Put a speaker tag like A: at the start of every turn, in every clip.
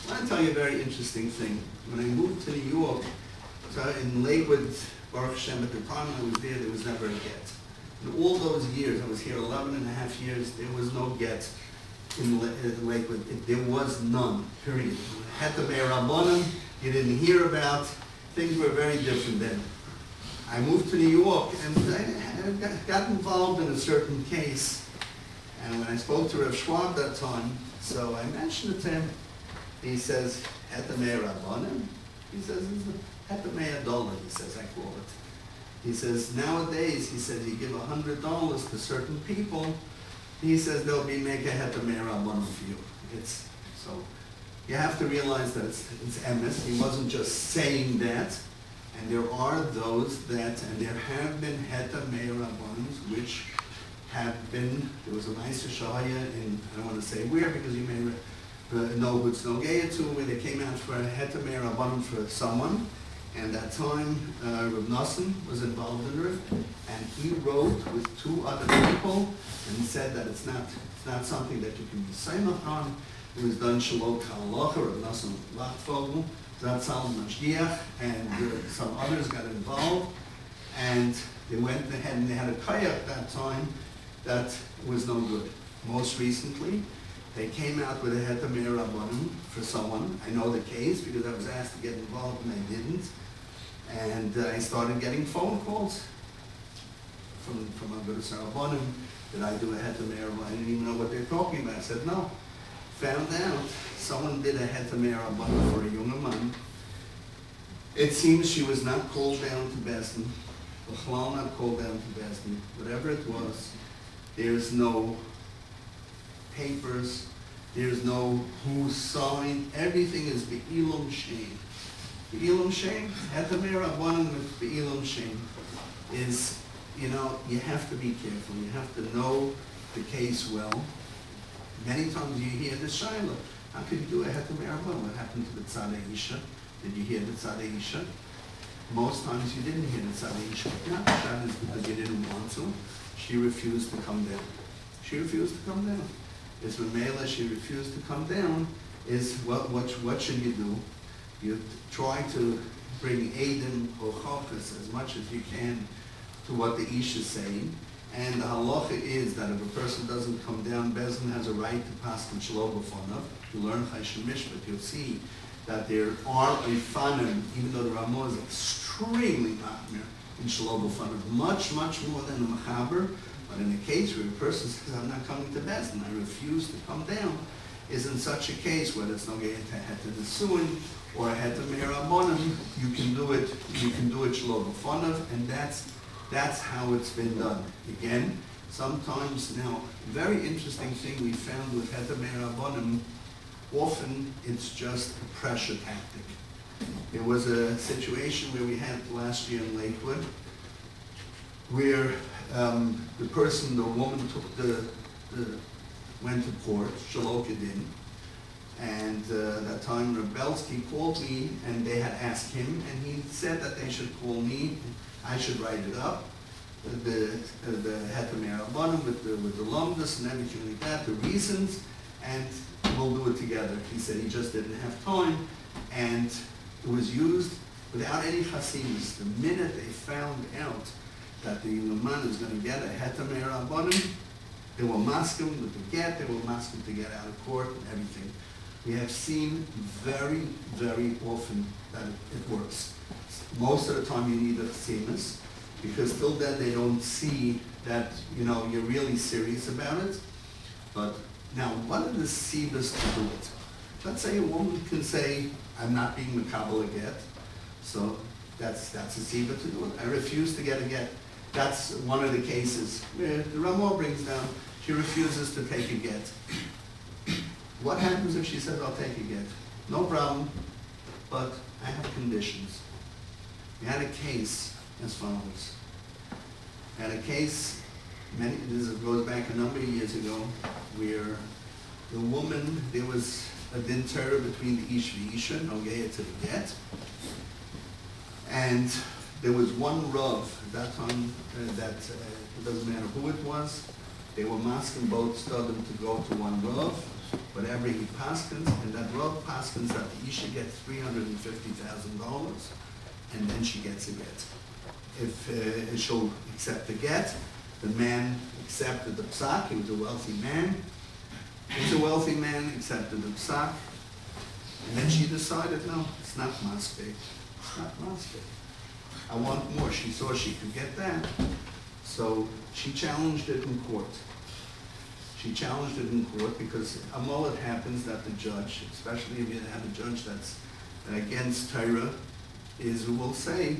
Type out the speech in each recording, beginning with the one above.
A: I want to tell you a very interesting thing. When I moved to New York, so in Lakewood, Baruch Hashem, at the time I was there was never a get. In all those years, I was here 11 and a half years, there was no get in Lakewood. There was none, period. Heter Rabbonim, you didn't hear about. Things were very different then. I moved to New York and I got involved in a certain case. And when I spoke to Rav Schwab that time, so I mentioned it to him. He says, Heter Rabbonim? He says, Heter dollar, he says, I call it. He says, nowadays, he says, you give $100 to certain people, he says they'll be make a Heter Rabbonim for you. So you have to realize that it's emes. He wasn't just saying that. And there are those that, and there have been Heter Rabbonims which have been, there was a Meister Shahaya in, I don't want to say where because you may know who it's Nogeya to, where they came out for a Heter Rabbonim for someone. And that time, Rav Nosson was involved in it, and he wrote with two other people and said that it's not something that you can be saimach on. It was done shalom k'halacha, Rav Nosson Lachtvogel, Zat Salom Mashgiach, and some others got involved, and they went ahead and they had a kayak that time that was no good. Most recently, they came out with a Heter Rabbonim for someone. I know the case because I was asked to get involved and I didn't. And I started getting phone calls from Agudas Rabbonim that I do a Heter Rabbonim. I didn't even know what they're talking about. I said no. Found out someone did a Heter Rabbonim for a young man. It seems she was not called down to Besdin. B'chlal not called down to Besdin. Whatever it was, there's no papers, there's no who signed, everything is Be'ilum Shein. Be'ilum Shein, Heter Rabbonim with Be'ilum Shein is, you know, you have to be careful, you have to know the case well. Many times you hear the Shaila, how could you do a Heter Rabbonim? What happened to the Tzadei Isha? Did you hear the Tzadei Isha? Most times you didn't hear the Tzadei Isha. Not that is because you didn't want to. She refused to come down. She refused to come down. It's Mamela, she refused to come down, is what should you do? You try to bring Eidim or Chofis as much as you can to what the Ish is saying. And the halacha is that if a person doesn't come down, Bezin has a right to pass the Shalom B'fonav. You learn Chayshim Mishpat, you'll see that there are Ifanim, even though the Ramah is extremely machmir in Shalom B'fonav, much more than the Mechaber. But in a case where a person says, I'm not coming to Besdin, I refuse to come down, is in such a case, whether it's Nogeya to Heter Nesuin or a Heter Rabbonim, you can do it Shalom B'fonav, and that's how it's been done. Again, sometimes now, very interesting thing we found with Heter Rabbonim, often it's just a pressure tactic. There was a situation where we had last year in Lakewood, where the woman went to court, Shalokadin, and that time Rebelsky called me and they had asked him and he said that they should call me, I should write it up, the Heter Rabbonim with the lumdus and everything like that, the reasons, and we'll do it together. He said he just didn't have time, and it was used without any chassimus. The minute they found out that the man is going to get a Heter Rabbonim, they will mask him with the get, they will mask him to get out of court and everything. We have seen very, very often that it works. Most of the time you need a chassimus, because till then they don't see that, you know, you're really serious about it. But now, what are the sibas to do it? Let's say a woman can say, I'm not being makabel a get, so that's a siba to do it. I refuse to get a get. That's one of the cases where the Ramah brings down, she refuses to take a get. What happens if she says, I'll take a get? No problem, but I have conditions. We had a case as follows. We had a case, this goes back a number of years ago, where the woman, there was a din Torah between the Ish and Isha, Nogeya to the get, and there was one Rav at that time, it doesn't matter who it was, they were masking both Stadim to go to one Rav, whatever he paskins, and that Rav paskins that the Isha gets $350,000, and then she gets a get. If she'll accept the get, the man accepted the psak. He was a wealthy man. He's a wealthy man, accepted the psak. And then she decided, no, it's not maspik. It's not maspik. I want more. She saw she could get that. So she challenged it in court. She challenged it in court because a mullet happens that the judge, especially if you have a judge that's against Torah, is who will say,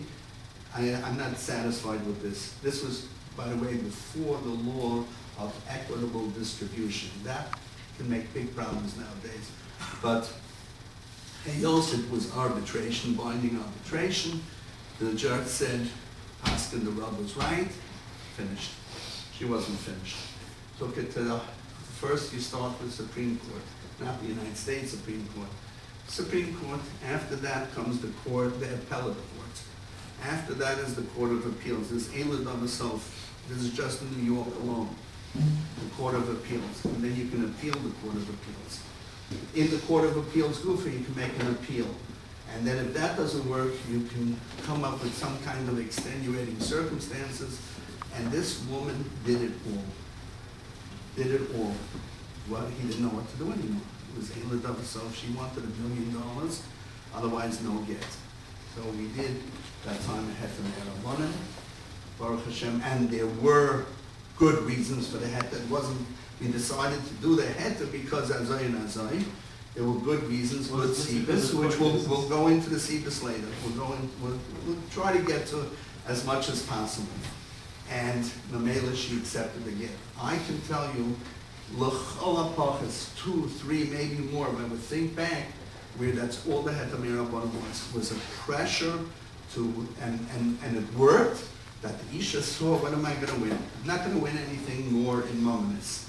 A: I'm not satisfied with this. This was, by the way, before the law of equitable distribution. That can make big problems nowadays. But it was arbitration, binding arbitration. The judge said, Paskin, the Rav was right, finished. She wasn't finished. Took it to the, first you start with Supreme Court, not the United States Supreme Court. Supreme Court, after that comes the court, the appellate court. After that is the Court of Appeals. This Eilad of itself, this is just in New York alone, the Court of Appeals. And then you can appeal the Court of Appeals. In the Court of Appeals, Gufa, you can make an appeal. And then if that doesn't work, you can come up with some kind of extenuating circumstances. And this woman did it all. Did it all. Well, he didn't know what to do anymore. It was Eilad of itself. She wanted $1 million, otherwise no get. So we did that time a Heter Rabbonim, Baruch Hashem, and there were good reasons for the Heter. It wasn't, we decided to do the Heter because Azai and Azai. There were good reasons, good Sibis, which we'll go into the Sibis later. We'll try to get to as much as possible. And Mamela, she accepted the gift. I can tell you, L'chol HaPachas, 2, 3, maybe more, but I would think back, where that's all the Heter Rabbonim was a pressure to, and it worked, that the Isha saw, what am I going to win? I'm not going to win anything more in Mominus.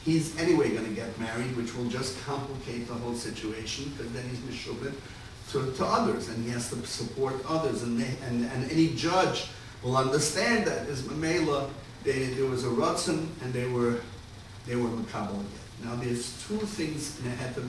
A: He's anyway going to get married, which will just complicate the whole situation, because then he's mishubed to others, and he has to support others, and any judge will understand that as Mamela, there was a Ratzon, and they were Makabal. Now there's two things in a Heter